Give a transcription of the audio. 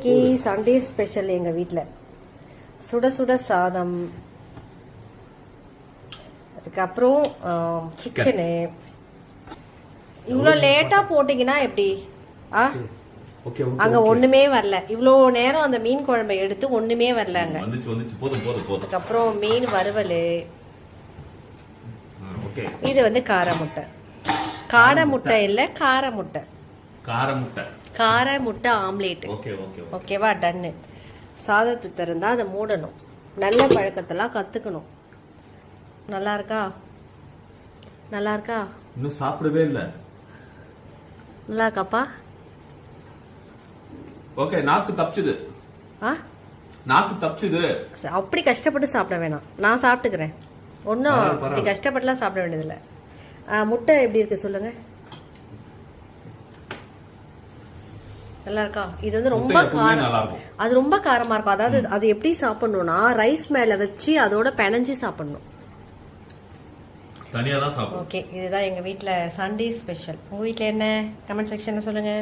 இன்னைக்கு Sunday special எங்கள் வீட்டில் சுட சுட சாதம், அதுக்கப்புறம் சிக்கனு. இவ்வளோ லேட்டாக போட்டிங்கன்னா எப்படி? அங்கே ஒன்றுமே வரல. இவ்வளோ நேரம் அந்த மீன் குழம்பை எடுத்து ஒன்றுமே வரல அங்கே. அதுக்கப்புறம் மீன் வறுவல். இது வந்து கார முட்டை. காடை முட்டை இல்லை, கார முட்டை. கார முட்டை ஆம்லேட். ஓகேவா? டன்னு. சாதத்தை திறந்தா அதை மூடணும். நல்ல பழக்கத்தெல்லாம் கற்றுக்கணும். நல்லா இருக்கா? நல்லா இருக்கா? இன்னும் சாப்பிடவே இல்லை. நல்லா இருக்காப்பா? ஓகே. நாக்கு தப்பிச்சுது. நாக்கு தப்பிச்சுது. அப்படி கஷ்டப்பட்டு சாப்பிட வேணாம், நான் சாப்பிட்டுக்கிறேன். ஒன்றும் அப்படி கஷ்டப்பட்டுலாம் சாப்பிட வேண்டியதில்லை. முட்டை எப்படி இருக்கு சொல்லுங்க. நல்லா இருக்கா? இது வந்து ரொம்ப காரம். அது ரொம்ப காரமா இருக்கும். அதாவது அது எப்படி சாப்பிடணும்னா ரைஸ் மேல வச்சு அதோட பிணைஞ்சு சாப்பிடணும். தனியா தான் சாப்பிடணும். ஓகே, இதுதான் எங்க வீட்ல சண்டே ஸ்பெஷல். உங்க வீட்ல என்ன? கமெண்ட் செக்ஷன்ல சொல்லுங்க.